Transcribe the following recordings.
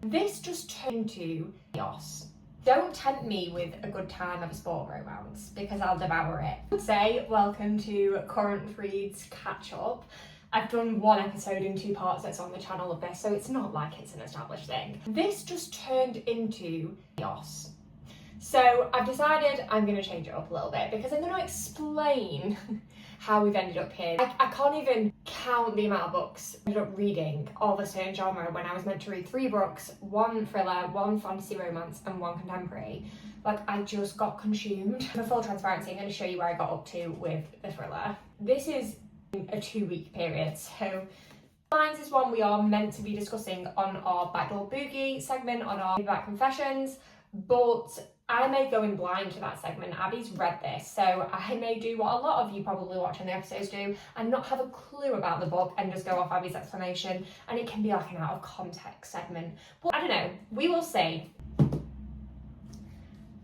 This just turned into chaos. Don't tempt me with a good time of a sport romance because I'll devour it. I would say welcome to Current Reads Catch Up. I've done one episode in 2 parts that's on the channel of this, so it's not like it's an established thing. This just turned into chaos. So I've decided I'm going to change it up a little bit because I'm going to explain how we've ended up here. I can't even count the amount of books I ended up reading of a certain genre when I was meant to read 3 books, 1 thriller, 1 fantasy romance and 1 contemporary. Like, I just got consumed. For full transparency, I'm going to show you where I got up to with the thriller. This is a 2-week period, so Lines is one we are meant to be discussing on our Backdoor Boogie segment on our Paperback Confessions, but I may go in blind to that segment. Abby's read this, so I may do what a lot of you probably watching the episodes do and not have a clue about the book and just go off Abby's explanation, and it can be like an out of context segment. But I don't know, we will see.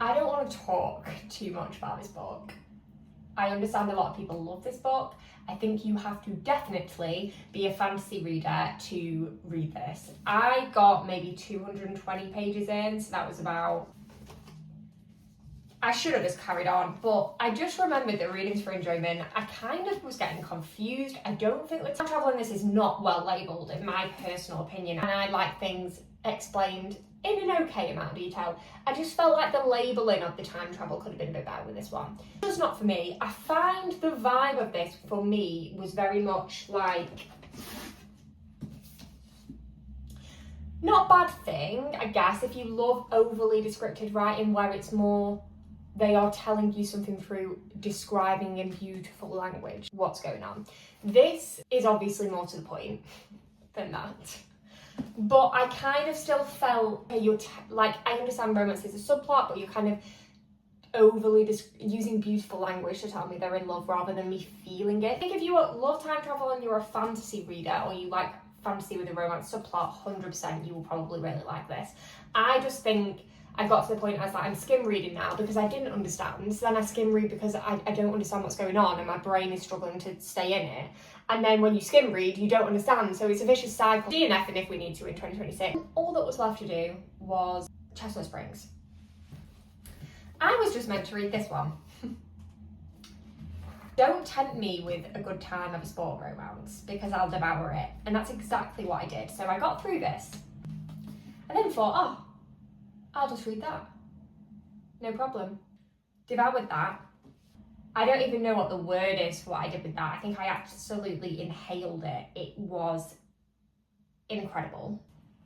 I don't want to talk too much about this book. I understand a lot of people love this book. I think you have to definitely be a fantasy reader to read this. I got maybe 220 pages in, so that was about... I should have just carried on, but I just remembered that readings for enjoyment, I kind of was getting confused. I don't think the time travel in this is not well labelled, in my personal opinion, and I like things explained in an okay amount of detail. I just felt like the labelling of the time travel could have been a bit better with this one. It was not for me. I find the vibe of this, for me, was very much like... not a bad thing, I guess, if you love overly descriptive writing where it's more... they are telling you something through describing in beautiful language what's going on. This is obviously more to the point than that. But I kind of still felt like, I understand romance is a subplot, but you're kind of overly using beautiful language to tell me they're in love rather than me feeling it. I think if you love time travel and you're a fantasy reader, or you like fantasy with a romance subplot, 100% you will probably really like this. I just think I got to the point I was like, I'm skim reading now because I didn't understand. So then I skim read because I don't understand what's going on and my brain is struggling to stay in it. And then when you skim read, you don't understand. So it's a vicious cycle. DNF and if we need to in 2026. All that was left to do was Chestnut Springs. I was just meant to read this one. Don't tempt me with a good time of a sport romance because I'll devour it. And that's exactly what I did. So I got through this and then thought, oh, I'll just read that. No problem. Devoured that. I don't even know what the word is for what I did with that. I think I absolutely inhaled it. It was incredible.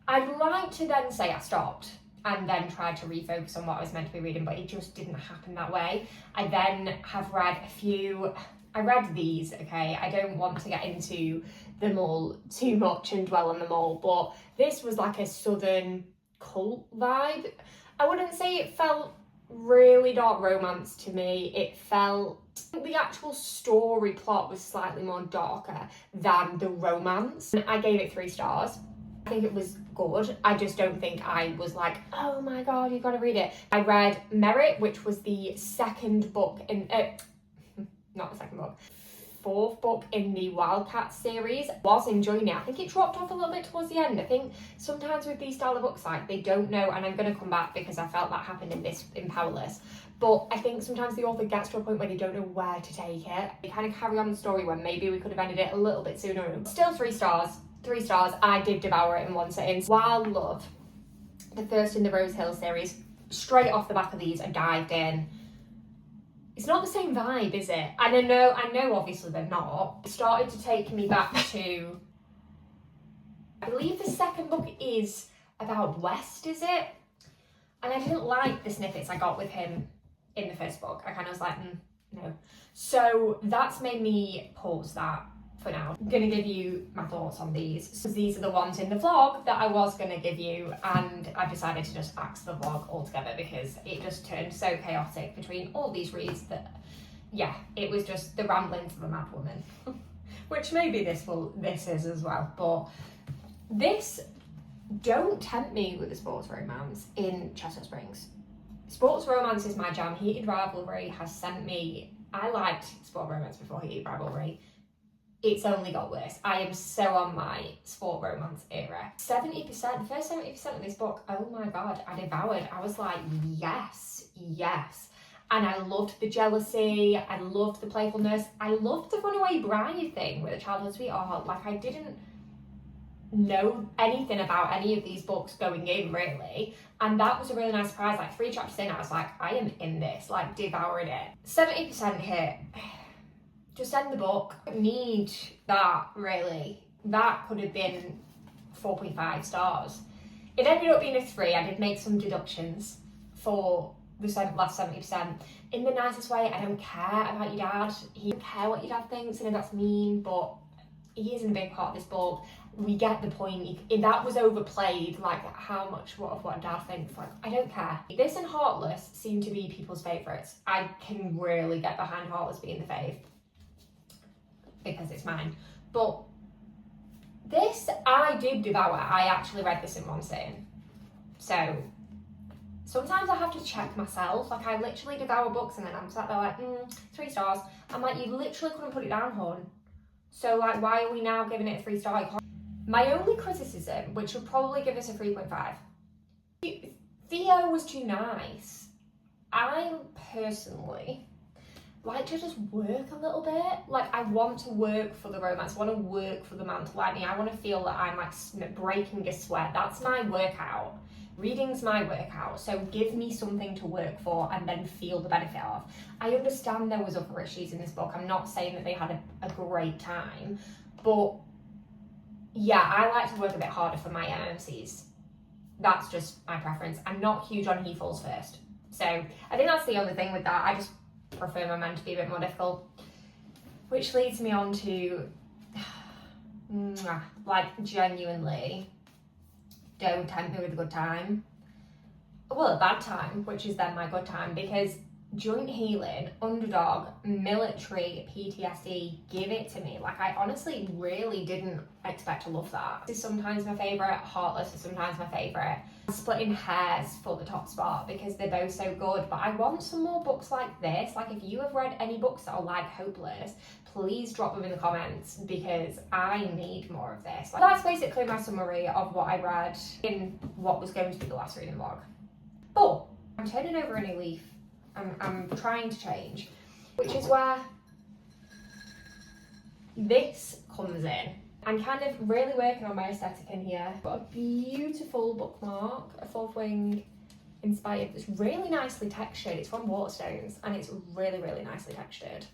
I'd like to then say I stopped and then tried to refocus on what I was meant to be reading, but it just didn't happen that way. I then have read a few... I read these, okay? I don't want to get into them all too much and dwell on them all, but this was like a southern cult vibe. I wouldn't say it felt really dark romance to me. It felt... the actual story plot was slightly more darker than the romance. I gave it 3 stars. I think it was good. I just don't think I was like, oh my god, you've got to read it. I read Merit, which was the 2nd book in... not the 2nd book. 4th book in the Wildcat series. Was enjoying it. I think it dropped off a little bit towards the end. I think sometimes with these style of books, like, they don't know, and I'm going to come back because I felt that happened in Powerless, but I think sometimes the author gets to a point where they don't know where to take it. They kind of carry on the story when maybe we could have ended it a little bit sooner. Still 3 stars. 3 stars. I did devour it in one sitting. Wild Love, the first in the Rose Hill series. Straight off the back of these, I dived in. It's not the same vibe, is it? And I know obviously they're not. It started to take me back to... I believe the 2nd book is about West, is it? And I didn't like the snippets I got with him in the 1st book. I kind of was like, no. So that's made me pause that for now. I'm going to give you my thoughts on these. So these are the ones in the vlog that I was going to give you, and I've decided to just axe the vlog altogether because it just turned so chaotic between all these reads that, yeah, it was just the ramblings of a mad woman. Which maybe this is as well, but this, don't tempt me with a sports romance in Chestnut Springs. Sports romance is my jam. Heated Rivalry has sent me... I liked sport romance before Heated Rivalry. it's only got worse. I am so on my sport romance era. 70%, the first 70% of this book, oh my God, I devoured. I was like, yes, yes. And I loved the jealousy, I loved the playfulness, I loved the runaway bride thing with a childhood sweetheart. Like, I didn't know anything about any of these books going in, really. And that was a really nice surprise. Like, 3 chapters in, I was like, I am in this, like, devoured it. 70% hit. Just end the book. I don't need that, really. That could have been 4.5 stars. It ended up being a 3. I did make some deductions for the last 70%. In the nicest way. I don't care about your dad. He don't care what your dad thinks. I know that's mean, but he isn't a big part of this book. We get the point. That was overplayed, like how much what dad thinks. Like, I don't care. This and Heartless seem to be people's favourites. I can really get behind Heartless being the fave, because it's mine. But this, I did devour. I actually read this in one sitting. So sometimes I have to check myself. Like, I literally devour books and then I'm sat there like, 3 stars. I'm like, you literally couldn't put it down, hon. So, like, why are we now giving it a 3 star? My only criticism, which would probably give us a 3.5, Theo was too nice. I personally like to just work a little bit. Like, I want to work for the romance. I want to work for the man to like me. I want to feel that I'm like breaking a sweat. That's my workout. Reading's my workout. So give me something to work for and then feel the benefit of. I understand there was other issues in this book. I'm not saying that they had a great time, but yeah, I like to work a bit harder for my MMCs. That's just my preference. I'm not huge on He Falls First. So I think that's the only thing with that. I just prefer my men to be a bit more difficult. Which leads me on to, like, genuinely, Don't Tempt Me With a Good Time. Well, a bad time, which is then my good time, because joint healing, underdog, military, PTSD, give it to me. Like, I honestly really didn't expect to love that. This is sometimes my favourite, Heartless is sometimes my favourite. Splitting Hairs for the top spot because they're both so good, but I want some more books like this. Like, if you have read any books that are like Hopeless, please drop them in the comments because I need more of this. Like, that's basically my summary of what I read in what was going to be the last reading vlog. But I'm turning over a new leaf. I'm trying to change, which is where this comes in. I'm kind of really working on my aesthetic in here. Got a beautiful bookmark, a Fourth Wing inspired. It's really nicely textured. It's from Waterstones and it's really, really nicely textured.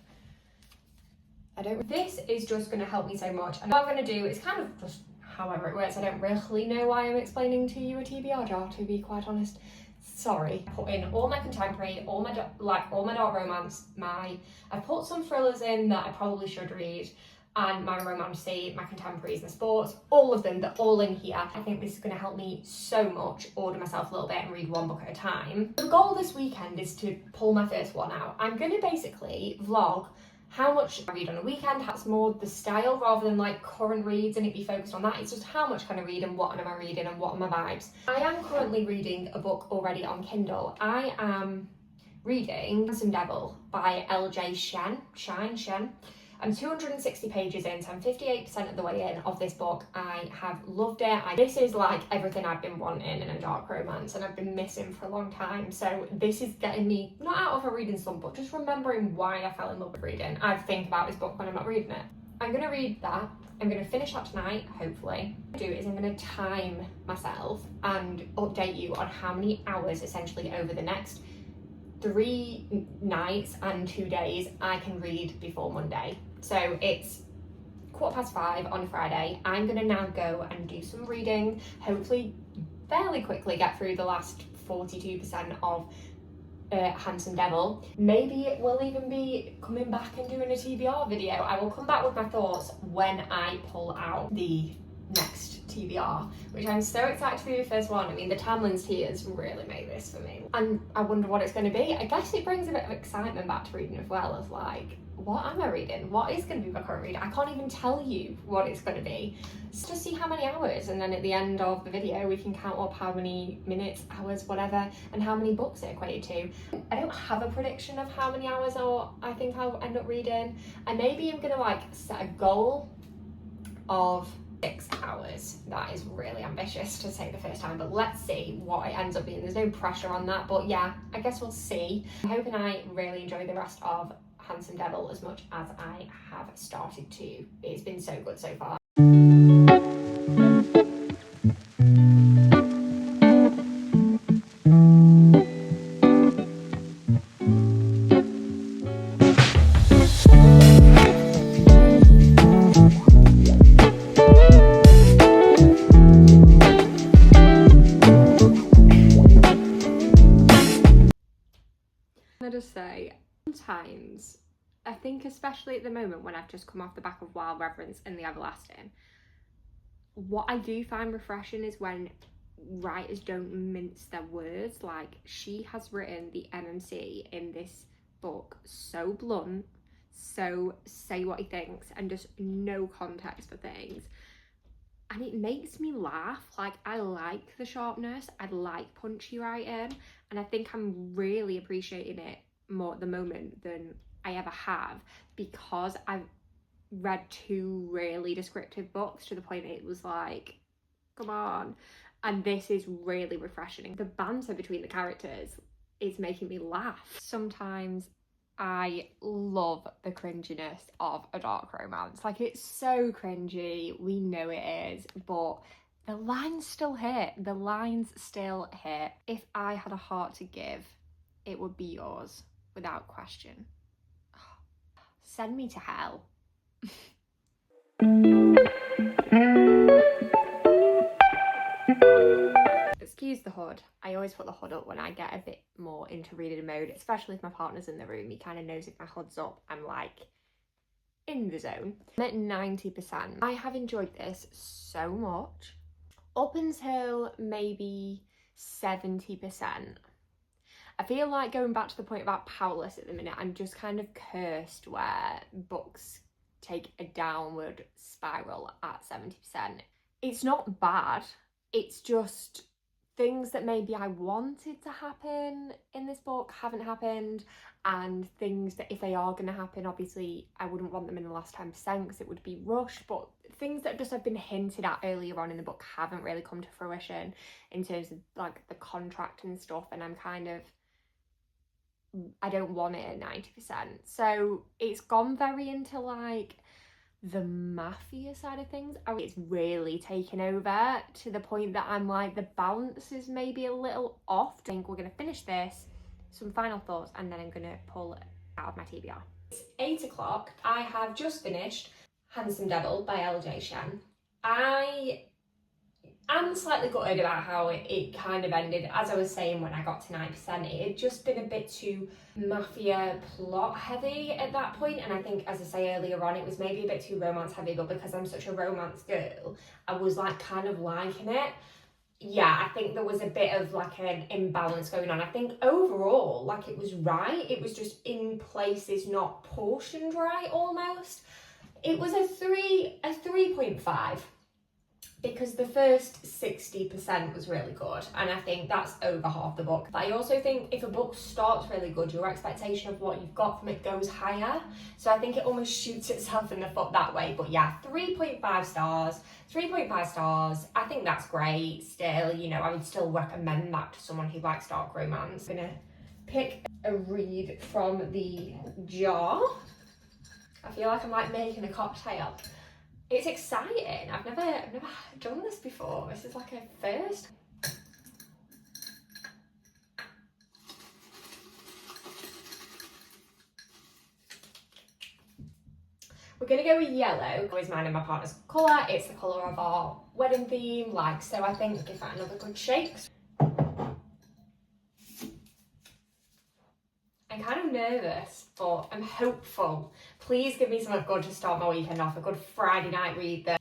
This is just going to help me so much. And what I'm going to do is kind of just however it works. I don't really know why I'm explaining to you a TBR jar, to be quite honest. Sorry. I put in all my contemporary, all my dark romance, I put some thrillers in that I probably should read, and my romantasy, my contemporaries, my sports, all of them, they're all in here. I think this is going to help me so much order myself a little bit and read one book at a time. The goal this weekend is to pull my first one out. I'm going to basically vlog how much I read on a weekend. That's more the style rather than like current reads and it be focused on that. It's just how much can I read and what am I reading and what are my vibes. I am currently reading a book already on Kindle. I am reading Handsome Devil by LJ Shen. I'm 260 pages in, so I'm 58% of the way in of this book. I have loved it. This is like everything I've been wanting in a dark romance and I've been missing for a long time. So this is getting me, not out of a reading slump, but just remembering why I fell in love with reading. I think about this book when I'm not reading it. I'm going to read that. I'm going to finish that tonight, hopefully. What I'm going to do is I'm going to time myself and update you on how many hours essentially over the next 3 nights and 2 days I can read before Monday. So it's 5:15 on a Friday. I'm gonna now go and do some reading, hopefully fairly quickly get through the last 42% of Handsome Devil. Maybe it will even be coming back and doing a TBR video. I will come back with my thoughts when I pull out the next TBR, which I'm so excited to be the first one. I mean, the Tamlin's Tears really made this for me. And I wonder what it's going to be. I guess it brings a bit of excitement back to reading as well, of like, what am I reading? What is going to be my current read? I can't even tell you what it's going to be. So just see how many hours, and then at the end of the video we can count up how many minutes, hours, whatever, and how many books it equated to. I don't have a prediction of how many hours I think I'll end up reading. And maybe I'm going to like set a goal of 6 hours. That is really ambitious to say the first time, but let's see what it ends up being. There's no pressure on that, but yeah, I guess we'll see. I'm hoping I really enjoy the rest of Handsome Devil as much as I have started to. It's been so good so far. I just say, sometimes I think, especially at the moment when I've just come off the back of Wild Reverence and The Everlasting, what I do find refreshing is when writers don't mince their words. Like, she has written the MMC in this book so blunt, so say what he thinks, and just no context for things. And it makes me laugh. Like, I like the sharpness, I like punchy writing, and I think I'm really appreciating it more at the moment than I ever have, because I've read 2 really descriptive books to the point it was like, come on. And this is really refreshing. The banter between the characters is making me laugh. Sometimes I love the cringiness of a dark romance. Like, it's so cringy, we know it is, but the lines still hit. The lines still hit. If I had a heart to give, it would be yours, without question. Send me to hell. Excuse the hood. I always put the hood up when I get a bit more into reading mode, especially if my partner's in the room. He kind of knows if my hood's up, I'm like in the zone. I'm at 90%. I have enjoyed this so much. Up until maybe 70%. I feel like going back to the point about Powerless at the minute, I'm just kind of cursed where books take a downward spiral at 70%. It's not bad, it's just things that maybe I wanted to happen in this book haven't happened, and things that if they are going to happen, obviously I wouldn't want them in the last 10% because it would be rushed, but things that just have been hinted at earlier on in the book haven't really come to fruition in terms of like the contract and stuff, and I'm kind of, I don't want it at 90%. So it's gone very into like the mafia side of things. It's really taken over to the point that I'm like, the balance is maybe a little off. I think we're going to finish this, some final thoughts, and then I'm going to pull it out of my TBR. It's 8 o'clock. I have just finished Handsome Devil by LJ Shen. I'm slightly gutted about how it kind of ended. As I was saying, when I got to 9%, it had just been a bit too mafia plot heavy at that point, and I think, as I say earlier on, it was maybe a bit too romance heavy, but because I'm such a romance girl, I was like kind of liking it. Yeah, I think there was a bit of like an imbalance going on. I think overall, like, it was right, it was just in places not portioned right almost. It was a 3.5. Because the first 60% was really good, and I think that's over half the book. But I also think if a book starts really good, your expectation of what you've got from it goes higher. So I think it almost shoots itself in the foot that way. But yeah, 3.5 stars, 3.5 stars. I think that's great still. You know, I would still recommend that to someone who likes dark romance. I'm gonna pick a read from the jar. I feel like I'm like making a cocktail. It's exciting. I've never done this before. This is like a first. We're gonna go with yellow. Always mine and my partner's colour. It's the colour of our wedding theme, like, so I think give that another good shake. I'm kind of nervous, but I'm hopeful. Please give me something good to start my weekend off. A good Friday night read that.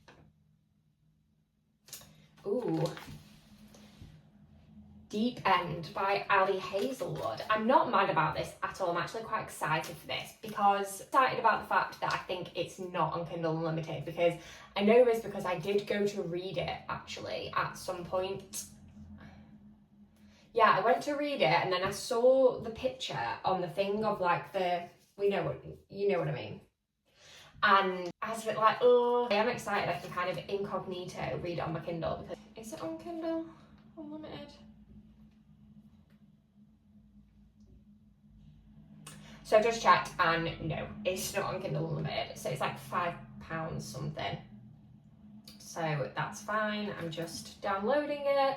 Ooh. Deep End by Ali Hazelwood. I'm not mad about this at all. I'm actually quite excited for this because excited about the fact that I think it's not on Kindle Unlimited, because I know this because I did go to read it actually at some point. Yeah, I went to read it and then I saw the picture on the thing of like the, you know what I mean. And I was a bit like, oh, I am excited I can kind of incognito read it on my Kindle, because is it on Kindle Unlimited? So I've just checked and no, it's not on Kindle Unlimited. So it's like £5 something. So that's fine. I'm just downloading it.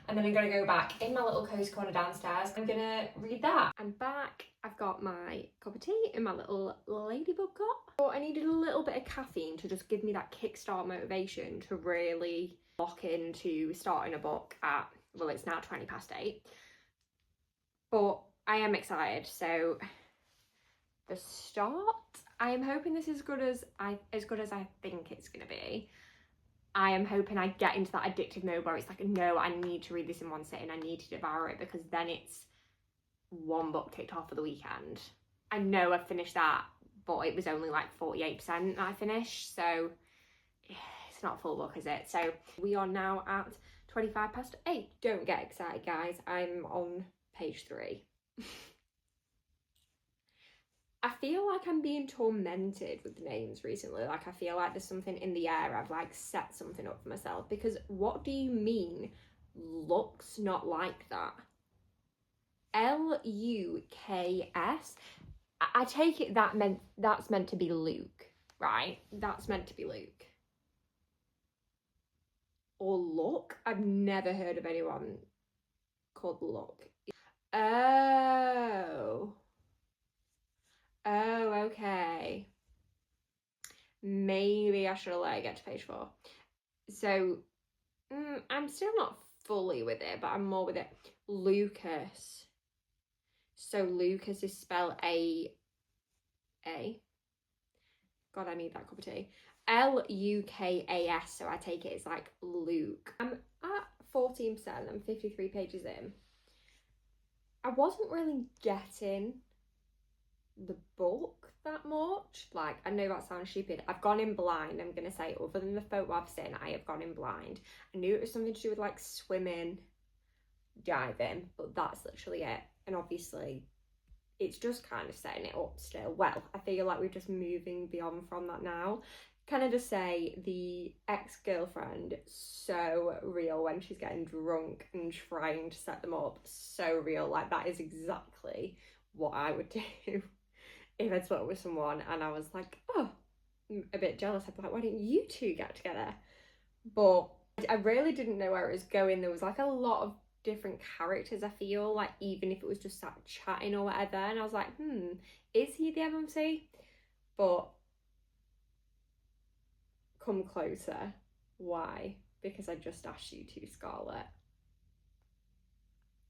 And then I'm gonna go back in my little cozy corner downstairs. I'm gonna read that. I'm back. I've got my cup of tea in my little ladybug cup. But I needed a little bit of caffeine to just give me that kickstart motivation to really lock into starting a book at, well, it's now 8:20. But I am excited. So the start, I am hoping this is as good as I think it's gonna be. I am hoping I get into that addictive mode where it's like, no, I need to read this in one sitting, I need to devour it, because then it's one book ticked off for the weekend. I know I've finished that, but it was only like 48% I finished, so it's not a full book, is it? So we are now at 8:25. Don't get excited, guys. I'm on page 3. I feel like I'm being tormented with names recently. Like, I feel like there's something in the air. I've like set something up for myself, because what do you mean looks not like that? Luks. I take it that's meant to be Luke, right? That's meant to be Luke. Or Look. I've never heard of anyone called Look. Oh, okay. Maybe I should have let it get to page 4. So, I'm still not fully with it, but I'm more with it. Lucas. So Lucas is spelled A. God, I need that cup of tea. Lukas. So I take it as like Luke. I'm at 14%. I'm 53 pages in. I wasn't really getting the book that much. Like, I know that sounds stupid. I've gone in blind, I'm gonna say. Other than the photo I've seen, I have gone in blind. I knew it was something to do with like swimming, diving, but that's literally it. And obviously it's just kind of setting it up still. Well, I feel like we're just moving beyond from that now. Can I just say, the ex-girlfriend, so real when she's getting drunk and trying to set them up. So real. Like, that is exactly what I would do if I'd split with someone and I was like, oh, a bit jealous. I'd be like, why don't you two get together? But I really didn't know where it was going. There was like a lot of different characters, I feel like, even if it was just sat chatting or whatever, and I was like, is he the MMC? But come closer. Why? Because I just asked you to, Scarlett.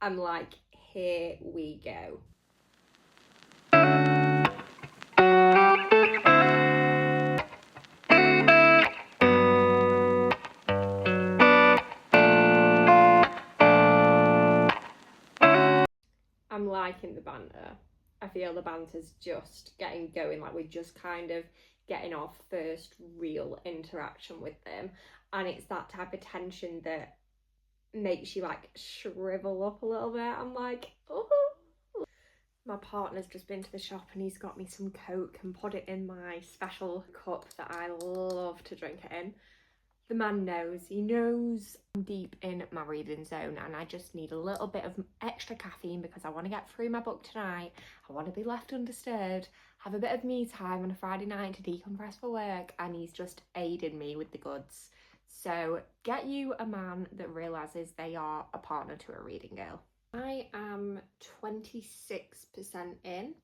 I'm like, here we go. I'm liking the banter. I feel the banter's just getting going. Like, we're just kind of getting our first real interaction with them, and it's that type of tension that makes you like shrivel up a little bit. I'm like, oh. My partner's just been to the shop and he's got me some Coke and put it in my special cup that I love to drink it in. The man knows. He knows I'm deep in my reading zone and I just need a little bit of extra caffeine because I want to get through my book tonight. I want to be left undisturbed, have a bit of me time on a Friday night to decompress for work, and he's just aided me with the goods. So get you a man that realises they are a partner to a reading girl. I am 26% in,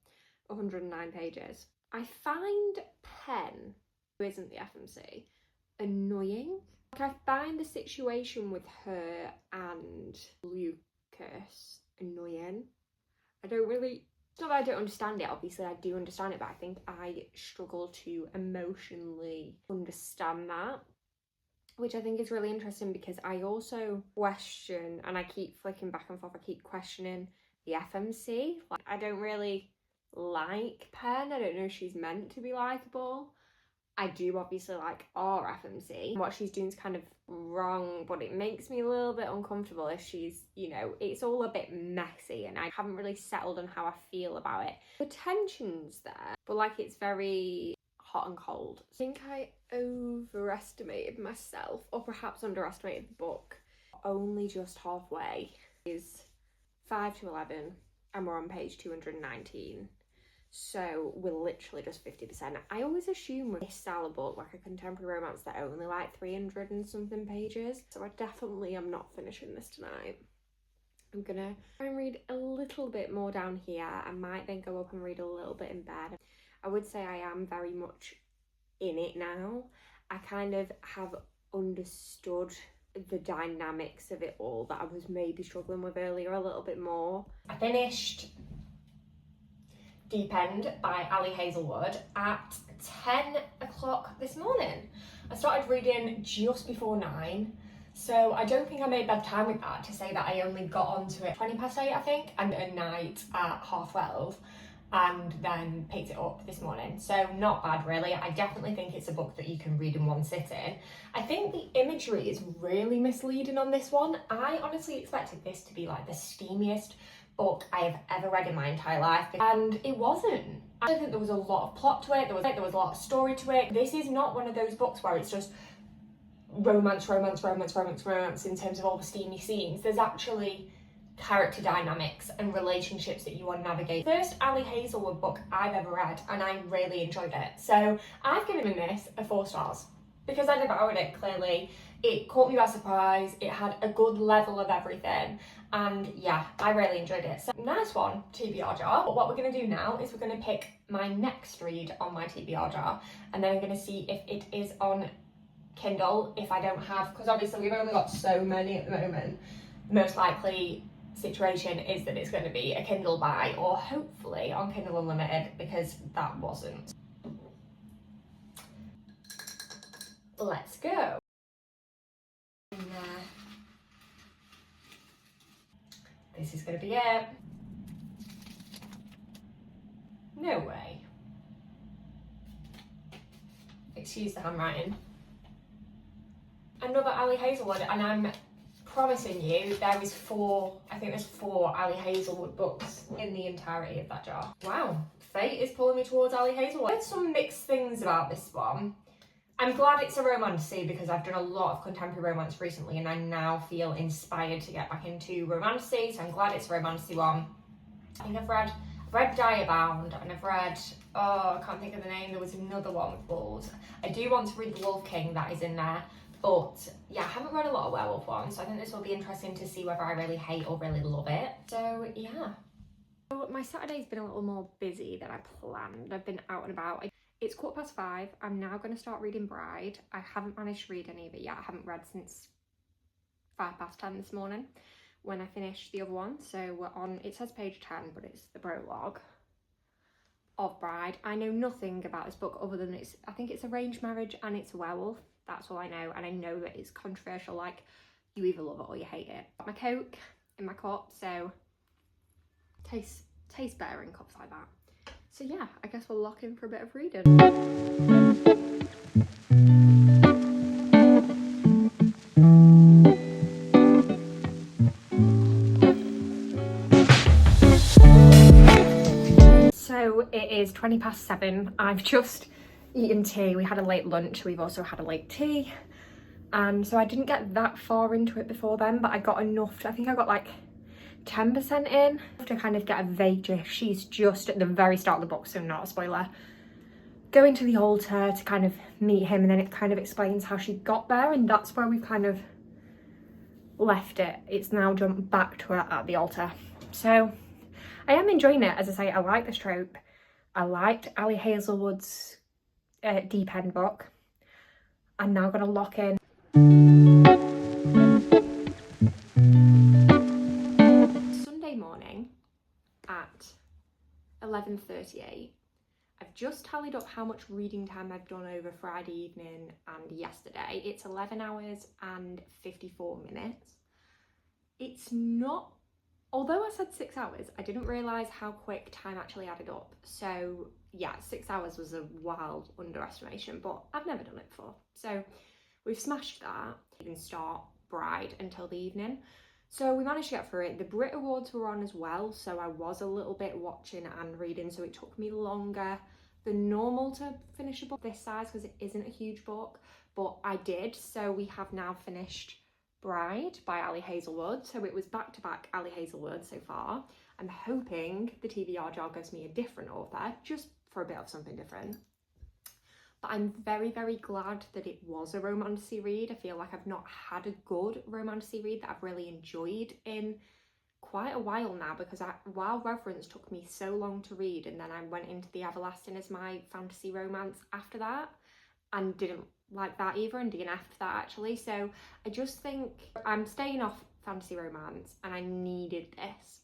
109 pages. I find Pen, who isn't the FMC, annoying. Like, I find the situation with her and Lucas annoying. I don't really, it's not that I don't understand it, obviously I do understand it, but I think I struggle to emotionally understand that. which I think is really interesting because I also question, and I keep flicking back and forth, I keep questioning the FMC. Like, I don't really like Pen. I don't know if she's meant to be likeable. I do obviously like our FMC. What she's doing is kind of wrong, but it makes me a little bit uncomfortable if she's, you know, it's all a bit messy and I haven't really settled on how I feel about it. The tension's there, but like it's very hot and cold. I think I overestimated myself, or perhaps underestimated the book. Only just halfway is 5 to 11 and we're on page 219. So we're literally just 50%. I always assume with this style of book, like a contemporary romance, they're only like 300 and something pages. So I definitely am not finishing this tonight. I'm gonna try and read a little bit more down here. I might then go up and read a little bit in bed. I would say I am very much in it now. I kind of have understood the dynamics of it all that I was maybe struggling with earlier a little bit more. I finished Deep End by Ali Hazelwood at 10 o'clock this morning. I started reading just before 9, so I don't think I made bad time with that to say that I only got onto it 20 past 8, I think, and at night at 12:30, and then picked it up this morning. So not bad really. I definitely think it's a book that you can read in one sitting. I think the imagery is really misleading on this one. I honestly expected this to be like the steamiest book I have ever read in my entire life, and it wasn't. I don't think there was a lot of plot to it, there was a lot of story to it. This is not one of those books where it's just romance in terms of all the steamy scenes. There's actually character dynamics and relationships that you want to navigate. First Ali Hazelwood book I've ever read, and I really enjoyed it. So I've given this a 4 stars because I devoured it. Clearly it caught me by surprise, it had a good level of everything, and yeah, I really enjoyed it. So nice one, Tbrjar. But what we're going to do now is we're going to pick my next read on my Tbrjar, and then I'm going to see if it is on Kindle. If I don't have, because obviously we've only got so many at the moment, most likely situation is that it's going to be a Kindle buy, or hopefully on Kindle Unlimited, because that wasn't. Let's go. This is going to be it. No way. Excuse the handwriting. Another Ali Hazelwood, and I'm promising you there is 4, I think there's 4 Ali Hazelwood books in the entirety of that jar. Wow, fate is pulling me towards Ali Hazelwood. I heard some mixed things about this one. I'm glad it's a romantasy because I've done a lot of contemporary romance recently and I now feel inspired to get back into romantasy, so I'm glad it's a romantasy one. I think I've read Diabound, and I've read, oh, I can't think of the name, there was another one with wolves. I do want to read The Wolf King, that is in there, but yeah, I haven't read a lot of werewolf ones, so I think this will be interesting to see whether I really hate or really love it. So yeah. So my Saturday's been a little more busy than I planned. I've been out and about. It's 5:15. I'm now going to start reading Bride. I haven't managed to read any of it yet. I haven't read since 10:05 this morning when I finished the other one. So we're on, it says page 10, but it's the prologue of Bride. I know nothing about this book other than I think it's arranged marriage and it's a werewolf. That's all I know. And I know that it's controversial, like you either love it or you hate it. Got my Coke in my cup, so tastes better in cups like that. So yeah, I guess we'll lock in for a bit of reading. So it is 7:20. I've just eaten tea. We had a late lunch. We've also had a late tea. So I didn't get that far into it before then, but I got enough. I think I got like 10% in to kind of get a vague gist. She's just at the very start of the book, so not a spoiler, going to the altar to kind of meet him, and then it kind of explains how she got there, and that's where we've kind of left it. It's now jumped back to her at the altar. So I am enjoying it. As I say, I like this trope. I liked Ali Hazelwood's Deep End book. I'm now going to lock in. Sunday morning at 11:38. I've just tallied up how much reading time I've done over Friday evening and yesterday. It's 11 hours and 54 minutes. It's not, although I said 6 hours, I didn't realise how quick time actually added up. So yeah, 6 hours was a wild underestimation, but I've never done it before. So we've smashed that. Didn't start Bride until the evening. So we managed to get through it. The Brit Awards were on as well, so I was a little bit watching and reading, so it took me longer than normal to finish a book this size because it isn't a huge book, but I did. So we have now finished Bride by Ali Hazelwood. So it was back-to-back Ali Hazelwood so far. I'm hoping the Tbrjar gives me a different author, just for a bit of something different. But I'm very, very glad that it was a romantasy read. I feel like I've not had a good romantasy read that I've really enjoyed in quite a while now, because Wild Reverence took me so long to read, and then I went into The Everlasting as my fantasy romance after that and didn't like that either, and DNF'd that actually. So I just think I'm staying off fantasy romance and I needed this.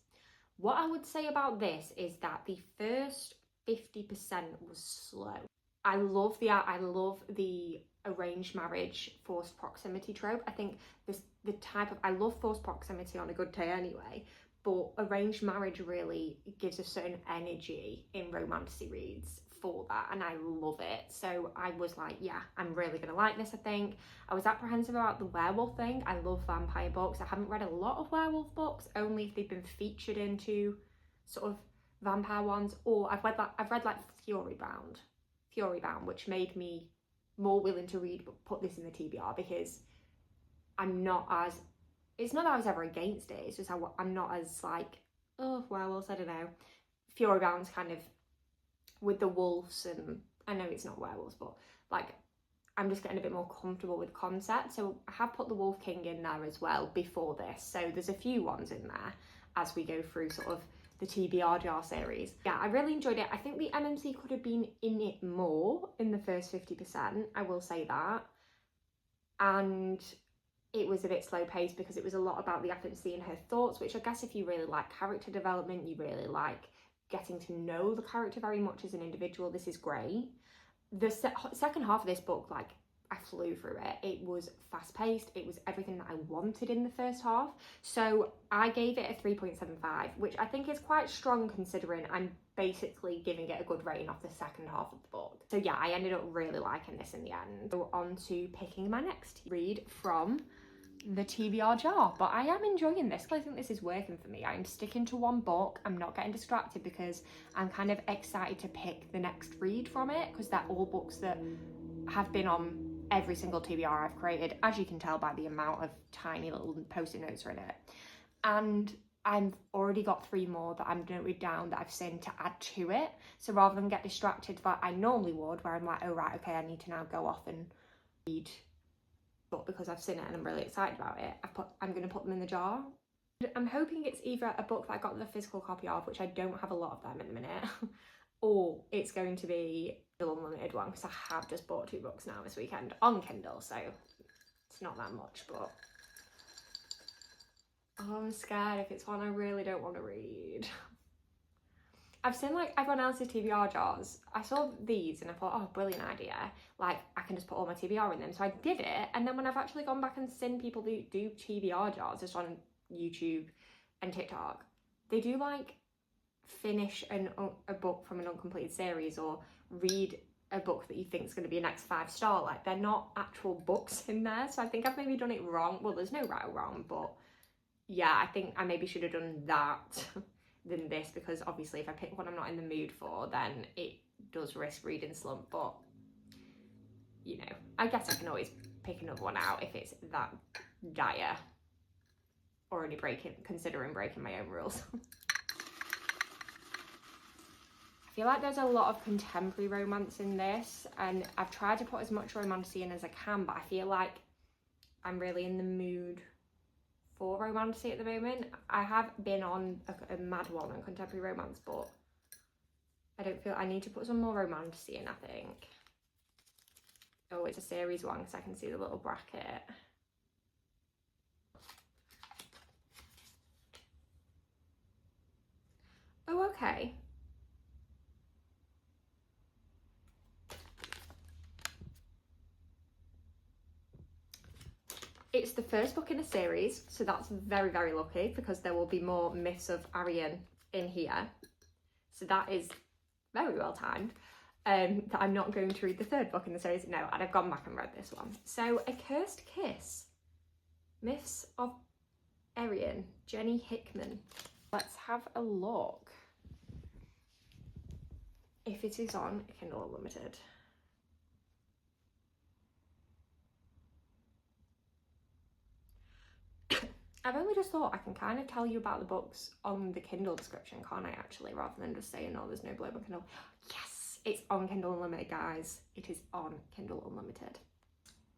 What I would say about this is that the first 50% was slow. I love the arranged marriage forced proximity trope. I think the type of, I love forced proximity on a good day anyway, but arranged marriage really gives a certain energy in romantasy reads for that, and I love it. So I was like, yeah, I'm really gonna like this. I think I was apprehensive about the werewolf thing. I love vampire books. I haven't read a lot of werewolf books, only if they've been featured into sort of vampire ones, or I've read like Fury Bound, which made me more willing to read but put this in the TBR, because I'm not as, it's not that I was ever against it, it's just I'm not as like, oh, werewolves, I don't know. Fury Bound's kind of with the wolves, and I know it's not werewolves, but like I'm just getting a bit more comfortable with concept. So I have put the Wolf King in there as well before this, so there's a few ones in there as we go through sort of the Tbrjar series. Yeah, I really enjoyed it. I think the MMC could have been in it more in the first 50%, I will say that. And it was a bit slow paced because it was a lot about the FMC and her thoughts, which I guess if you really like character development, you really like getting to know the character very much as an individual, this is great. The second half of this book, like, I flew through it. It was fast paced. It was everything that I wanted in the first half. So I gave it a 3.75, which I think is quite strong considering I'm basically giving it a good rating off the second half of the book. So yeah, I ended up really liking this in the end. So on to picking my next read from the Tbrjar, but I am enjoying this. I think this is working for me. I'm sticking to one book. I'm not getting distracted because I'm kind of excited to pick the next read from it, because they're all books that have been on every single TBR I've created, as you can tell by the amount of tiny little post-it notes are in it. And I've already got 3 more that I'm noted down that I've seen to add to it. So rather than get distracted like I normally would, where I'm like, oh right, okay, I need to now go off and read, but because I've seen it and I'm really excited about it, I'm going to put them in the jar. I'm hoping it's either a book that I got the physical copy of, which I don't have a lot of them at the minute, or it's going to be the unlimited one, because I have just bought 2 books now this weekend on Kindle, so it's not that much, but I'm scared if it's one I really don't want to read. I've seen like everyone else's TBR jars. I saw these and I thought, oh, brilliant idea. Like, I can just put all my TBR in them. So I did it. And then when I've actually gone back and seen people do TBR jars just on YouTube and TikTok, they do like finish a book from an uncompleted series, or read a book that you think is going to be a next 5-star. Like, they're not actual books in there. So I think I've maybe done it wrong. Well, there's no right or wrong, but yeah, I think I maybe should have done that than this, because obviously if I pick one I'm not in the mood for, then it does risk reading slump. But you know, I guess I can always pick another one out if it's that dire. Already considering breaking my own rules. I feel like there's a lot of contemporary romance in this, and I've tried to put as much romantasy in as I can, but I feel like I'm really in the mood for romantasy at the moment. I have been on a mad one on contemporary romance, but I don't feel I need to put some more romantasy in, I think. Oh, it's a series one because I can see the little bracket. Oh, okay. It's the first book in a series, so that's very, very lucky because there will be more Myths of Arion in here. So that is very well timed. That I'm not going to read the third book in the series. No, and I've gone back and read this one. So, A Cursed Kiss, Myths of Arion, Jenny Hickman. Let's have a look if it is on Kindle Unlimited. I've only just thought I can kind of tell you about the books on the Kindle description, can't I, actually, rather than just saying, oh, there's no blurb on Kindle. Yes, it's on Kindle Unlimited, guys. It is on Kindle Unlimited.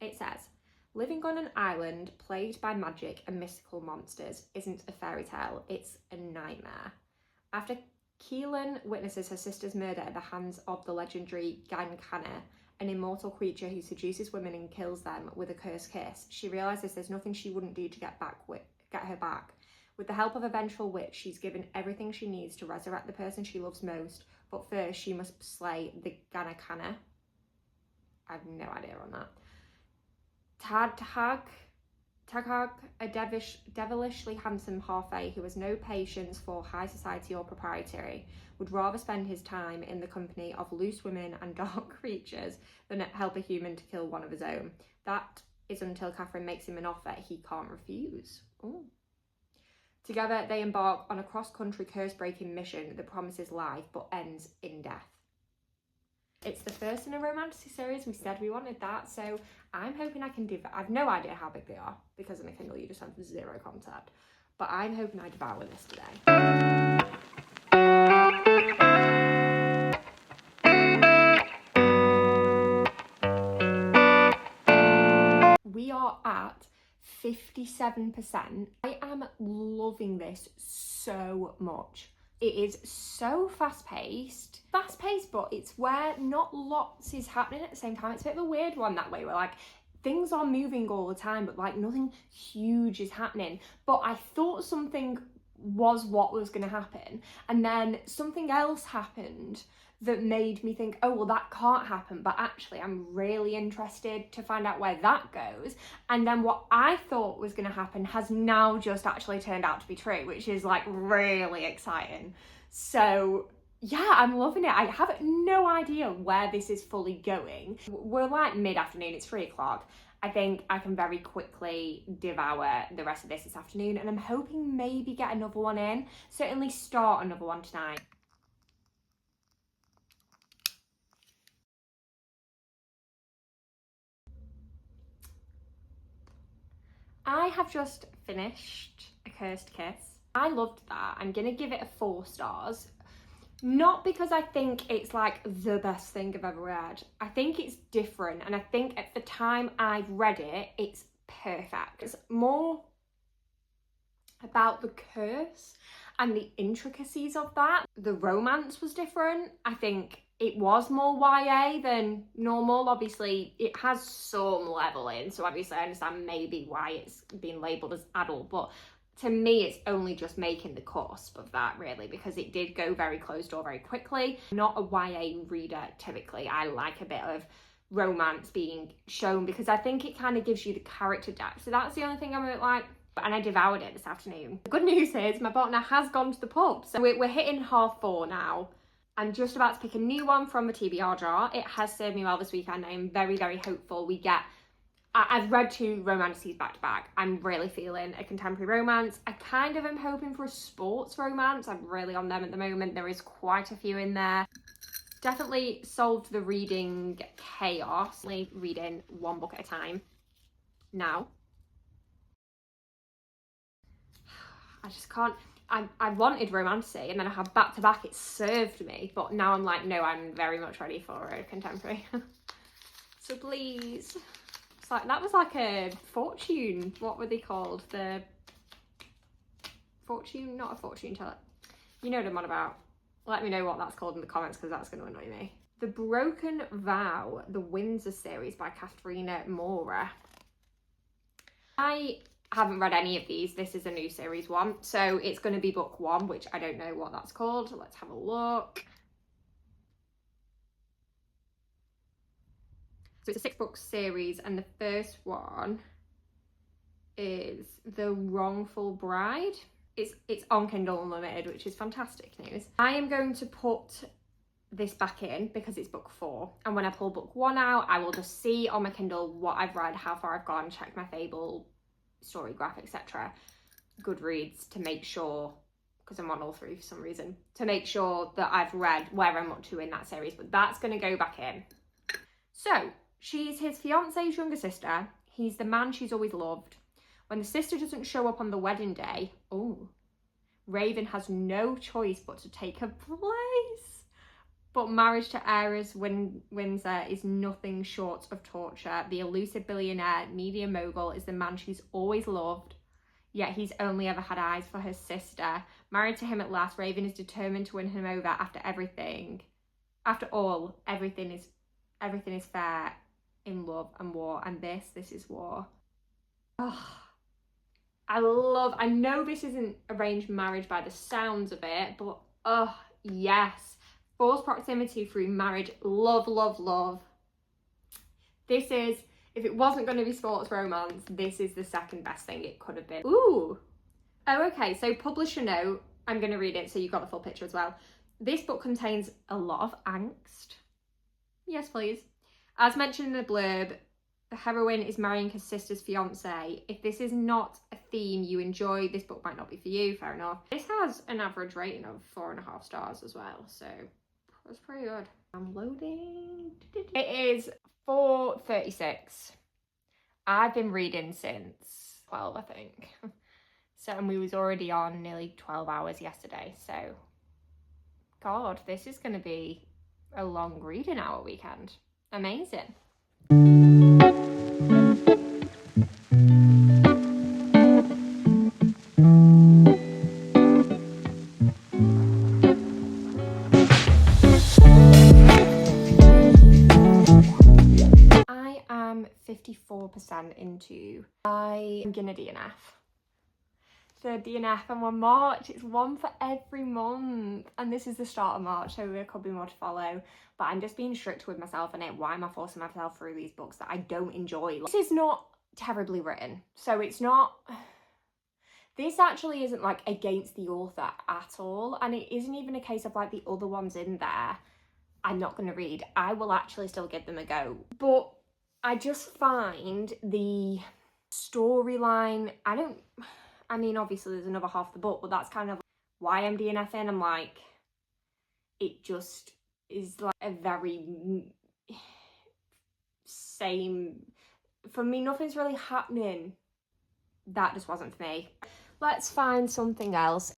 It says, living on an island plagued by magic and mystical monsters isn't a fairy tale, it's a nightmare. After Keelan witnesses her sister's murder at the hands of the legendary Gankana, an immortal creature who seduces women and kills them with a cursed kiss, she realises there's nothing she wouldn't do to get her back. With the help of a vengeful witch, she's given everything she needs to resurrect the person she loves most, but first she must slay the Ganakana. I have no idea on that. Taghag, a devilishly handsome half-fae who has no patience for high society or proprietary, would rather spend his time in the company of loose women and dark creatures than help a human to kill one of his own. That is until Catherine makes him an offer he can't refuse. Ooh. Together, they embark on a cross-country curse-breaking mission that promises life but ends in death. It's the first in a Romantasy series. We said we wanted that, so I'm hoping I can I've no idea how big they are, because in a Kindle you just have zero concept. But I'm hoping I devour this today. We are at 57%. I am loving this so much. It is so fast-paced, but it's where not lots is happening at the same time. It's a bit of a weird one that way, where like things are moving all the time, but like nothing huge is happening. But I thought something was what was going to happen, and then something else happened that made me think, oh, well, that can't happen, but actually I'm really interested to find out where that goes. And then what I thought was going to happen has now just actually turned out to be true, which is like really exciting. So yeah, I'm loving it. I have no idea where this is fully going. We're like mid-afternoon, it's 3 o'clock. I think I can very quickly devour the rest of this afternoon, and I'm hoping maybe get another one in. Certainly start another one tonight. I have just finished A Cursed Kiss. I loved that. I'm gonna give it a 4 stars. Not because I think it's like the best thing I've ever read. I think it's different, and I think at the time I've read it, it's perfect. It's more about the curse and the intricacies of that. The romance was different. I think it was more YA than normal. Obviously, it has some leveling, so obviously I understand maybe why it's been labelled as adult, but to me, it's only just making the cusp of that, really, because it did go very closed door very quickly. Not a YA reader, typically. I like a bit of romance being shown because I think it kind of gives you the character depth. So that's the only thing I'm like, and I devoured it this afternoon. The good news is my partner has gone to the pub, so we're hitting 4:30 now. I'm just about to pick a new one from the TBR jar. It has served me well this weekend. I'm very, very hopeful we get... I've read 2 romances back to back. I'm really feeling a contemporary romance. I kind of am hoping for a sports romance. I'm really on them at the moment. There is quite a few in there. Definitely solved the reading chaos. Reading 1 book at a time now. I just can't... I wanted Romantasy, and then I have back to back, it served me, but now I'm like, no, I'm very much ready for a contemporary. So please. It's like, that was like a fortune, what were they called? The fortune, not a fortune teller. You know what I'm on about. Let me know what that's called in the comments, because that's going to annoy me. The Broken Vow, the Windsor series by Katharina Mora. I haven't read any of these. This is a new series 1, so it's going to be book 1, which I don't know what that's called. Let's have a look. So it's a 6-book series, and the first one is The Wrongful Bride. It's on Kindle Unlimited, which is fantastic news. I am going to put this back in because it's book 4, and when I pull book 1 out, I will just see on my Kindle what I've read, how far I've gone, check my Fable, Storygraph, etc. Goodreads to make sure, because I'm on all 3 for some reason, to make sure that I've read where I'm up to in that series, but that's going to go back in. So, she's his fiance's younger sister. He's the man she's always loved. When the sister doesn't show up on the wedding day, Raven has no choice but to take her place. But marriage to heiress Windsor is nothing short of torture. The elusive billionaire media mogul is the man she's always loved, yet he's only ever had eyes for his sister. Married to him at last, Raven is determined to win him over after everything. After all, everything is fair in love and war, and this is war. I know this isn't arranged marriage by the sounds of it, but yes. Forced proximity through marriage, love, love, love. This is, if it wasn't going to be sports romance, this is the second best thing it could have been. Ooh. Oh, okay, so publisher note, I'm going to read it so you've got the full picture as well. This book contains a lot of angst. Yes, please. As mentioned in the blurb, the heroine is marrying her sister's fiance. If this is not a theme you enjoy, this book might not be for you, fair enough. This has an average rating of 4.5 stars as well, so that's pretty good. I'm loading. It is 4:36. I've been reading since 12, I think. So, and we was already on nearly 12 hours yesterday, so God, this is going to be a long reading hour weekend. Amazing. I am 54% into. I'm gonna DNF. The DNF, and we're March, it's one for every month, and this is the start of March, so there could be more to follow, but I'm just being strict with myself in it. Why am I forcing myself through these books that I don't enjoy? This is not terribly written, so it's not, this actually isn't like against the author at all, and it isn't even a case of like the other ones in there I'm not going to read. I will actually still give them a go, but I just find the storyline, I mean, obviously there's another half of the book, but that's kind of why I'm DNFing. I'm like, it just is like a very same, for me, nothing's really happening. That just wasn't for me. Let's find something else.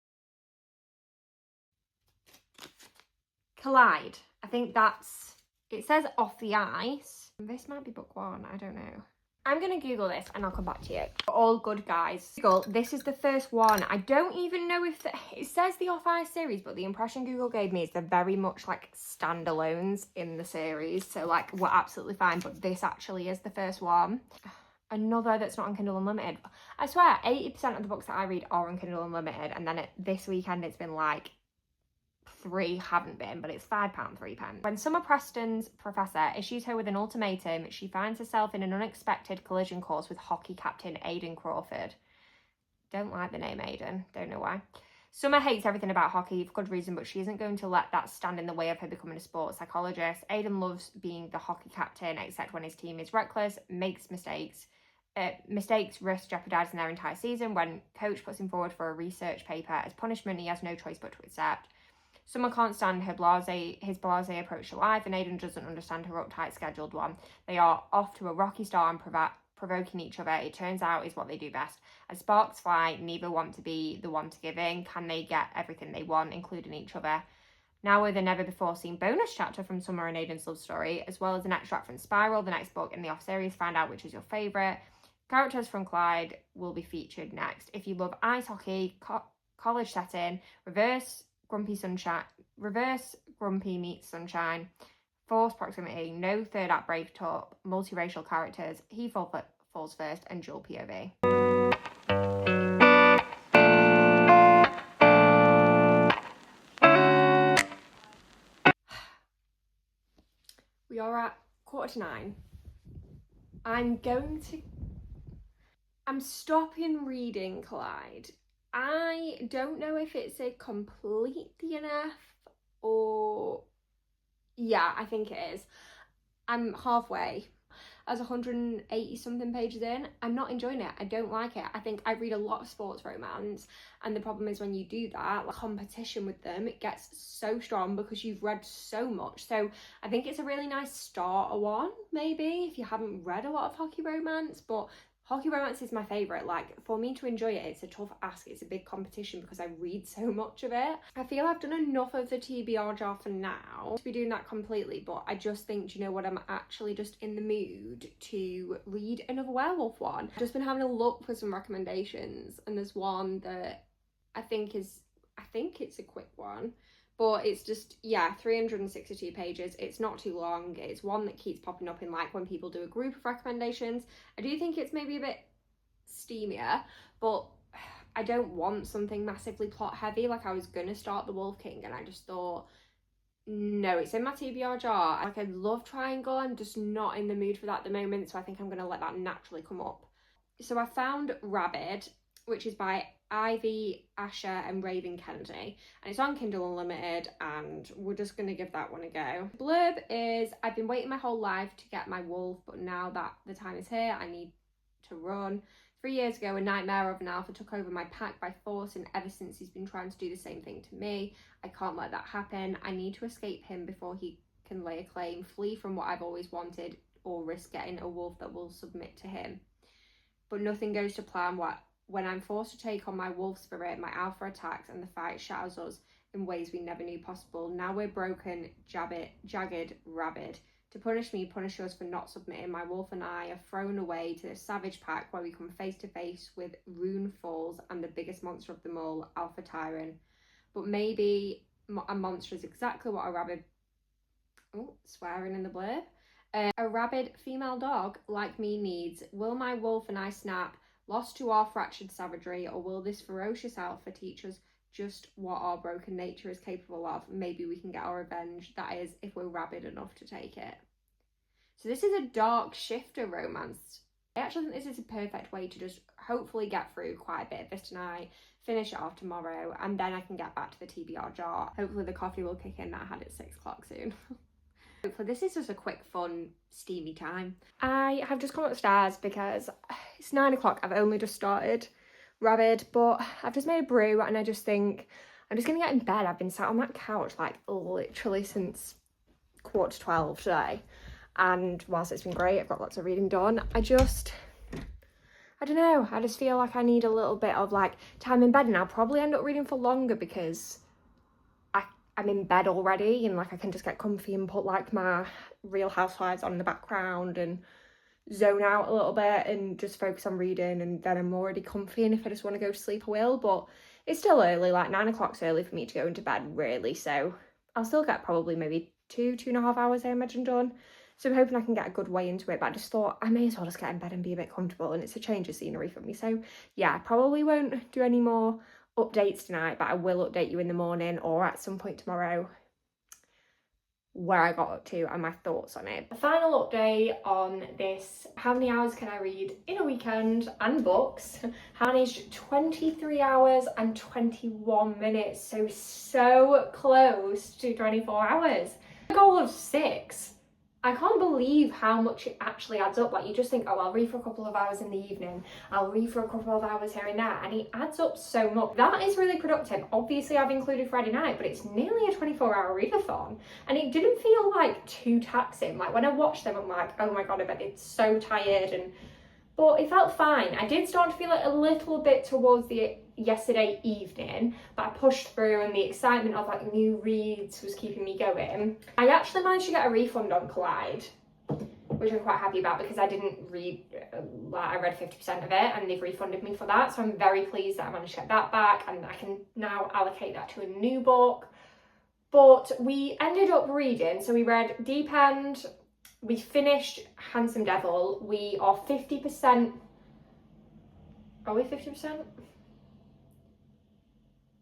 Collide. I think that's, it says Off the Ice. This might be book 1, I don't know. I'm going to Google this and I'll come back to you. All good, guys. Google, this is the first one. I don't even know if it says the Off Ice series, but the impression Google gave me is they're very much like standalones in the series. So like we're absolutely fine, but this actually is the first one. Another that's not on Kindle Unlimited. I swear 80% of the books that I read are on Kindle Unlimited, and then this weekend it's been like 3 haven't been, but it's £5.03. When Summer Preston's professor issues her with an ultimatum, she finds herself in an unexpected collision course with hockey captain Aidan Crawford. Don't like the name Aidan, don't know why. Summer hates everything about hockey for good reason, but she isn't going to let that stand in the way of her becoming a sports psychologist. Aidan loves being the hockey captain, except when his team is reckless, makes mistakes. Mistakes risk jeopardising their entire season. When coach puts him forward for a research paper as punishment, he has no choice but to accept. Summer can't stand his blasé approach to life, and Aidan doesn't understand her uptight scheduled one. They are off to a rocky start and provoking each other. It turns out is what they do best. As sparks fly, neither want to be the one to give in. Can they get everything they want, including each other? Now with a never-before-seen bonus chapter from Summer and Aidan's love story, as well as an extract from Spiral, the next book in the Off series, find out which is your favourite. Characters from Clyde will be featured next. If you love ice hockey, college setting, reverse grumpy meets sunshine, forced proximity, no third act breakup, multiracial characters, he falls first, and dual POV. We are at 9:15. I'm going to I'm stopping reading, Clyde. I don't know if it's a complete DNF or... Yeah, I think it is. I'm halfway. I was 180 something pages in. I'm not enjoying it. I don't like it. I think I read a lot of sports romance, and the problem is when you do that, like, competition with them, it gets so strong because you've read so much. So I think it's a really nice starter one, maybe, if you haven't read a lot of hockey romance, but hockey romance is my favourite. Like, for me to enjoy it, it's a tough ask. It's a big competition because I read so much of it. I feel I've done enough of the TBR for now to be doing that completely, but I just think, do you know what, I'm actually just in the mood to read another werewolf one. I've just been having a look for some recommendations, and there's one that I think it's a quick one, but it's just, yeah, 362 pages. It's not too long. It's one that keeps popping up in, like, when people do a group of recommendations. I do think it's maybe a bit steamier, but I don't want something massively plot heavy. Like, I was gonna start The Wolf King and I just thought, no, it's in my TBR jar. Like, I love Triangle. I'm just not in the mood for that at the moment, so I think I'm gonna let that naturally come up. So I found Rabid, which is by Ivy Asher and Raven Kennedy, and it's on Kindle Unlimited, and we're just going to give that one a go. The blurb is, I've been waiting my whole life to get my wolf, but now that the time is here, I need to run. 3 years ago, a nightmare of an alpha took over my pack by force, and ever since he's been trying to do the same thing to me. I can't let that happen. I need to escape him before he can lay a claim, flee from what I've always wanted, or risk getting a wolf that will submit to him. But nothing goes to plan. When I'm forced to take on my wolf spirit, my alpha attacks and the fight shatters us in ways we never knew possible. Now we're broken, jagged, rabid. To punish me, punish us for not submitting. My wolf and I are thrown away to the savage pack where we come face to face with Rune Falls and the biggest monster of them all, Alpha Tyrant. But maybe a monster is exactly what a rabid... Oh, swearing in the blurb. A rabid female dog like me needs. Will my wolf and I snap, lost to our fractured savagery, or will this ferocious alpha teach us just what our broken nature is capable of? Maybe we can get our revenge, that is, if we're rabid enough to take it. So this is a dark shifter romance. I actually think this is a perfect way to just hopefully get through quite a bit of this tonight, finish it off tomorrow, and then I can get back to the TBR jar. Hopefully the coffee will kick in that I had at 6 o'clock soon. Hopefully this is just a quick, fun, steamy time. I have just come upstairs because it's 9 o'clock. I've only just started Rabid, but I've just made a brew and I just think I'm just gonna get in bed. I've been sat on that couch like literally since 11:45 today, and whilst it's been great, I've got lots of reading done, I don't know, I just feel like I need a little bit of like time in bed, and I'll probably end up reading for longer because I'm in bed already, and like I can just get comfy and put like my Real Housewives on in the background and zone out a little bit and just focus on reading, and then I'm already comfy, and if I just want to go to sleep I will. But it's still early, like 9 o'clock's early for me to go into bed really, so I'll still get probably maybe 2.5 hours I imagine done. So I'm hoping I can get a good way into it, but I just thought I may as well just get in bed and be a bit comfortable, and it's a change of scenery for me. So yeah, I probably won't do any more updates tonight, but I will update you in the morning or at some point tomorrow where I got up to and my thoughts on it. The final update on this, how many hours can I read in a weekend and books. I managed 23 hours and 21 minutes, so close to 24 hours. A goal of 6. I can't believe how much it actually adds up. Like, you just think, oh, I'll read for a couple of hours in the evening, I'll read for a couple of hours here and there, and it adds up so much. That is really productive. Obviously, I've included Friday night, but it's nearly a 24-hour readathon, and it didn't feel like too taxing. Like, when I watched them, I'm like, oh my god, I bet it's so tired, but it felt fine. I did start to feel it a little bit towards the yesterday evening, but I pushed through, and the excitement of like new reads was keeping me going. I actually managed to get a refund on Collide, which I'm quite happy about because I didn't read, I read 50% of it and they've refunded me for that. So I'm very pleased that I managed to get that back, and I can now allocate that to a new book. But we ended up reading, so we read Deep End, we finished Handsome Devil, we are 50%, are we 50%?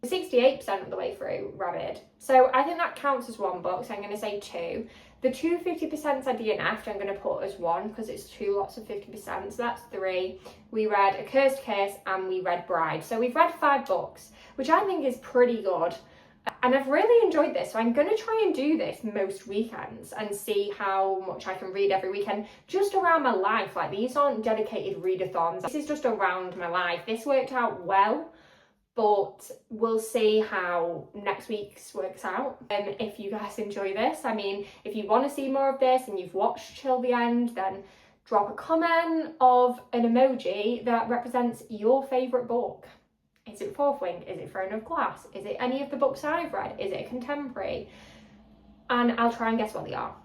68% of the way through Rabid. So I think that counts as one book, so I'm going to say 2. The 2 50% I DNF'd, I'm going to put as 1 because it's 2 lots of 50%, so that's 3. We read A Cursed Kiss and we read Bride. So we've read 5 books, which I think is pretty good. And I've really enjoyed this, so I'm going to try and do this most weekends and see how much I can read every weekend, just around my life. Like, these aren't dedicated readathons. This is just around my life. This worked out well, but we'll see how next week's works out. And if you guys enjoy this, I mean, if you want to see more of this and you've watched till the end, then drop a comment of an emoji that represents your favourite book. Is it Fourth Wing? Is it Throne of Glass? Is it any of the books I've read? Is it a contemporary? And I'll try and guess what they are.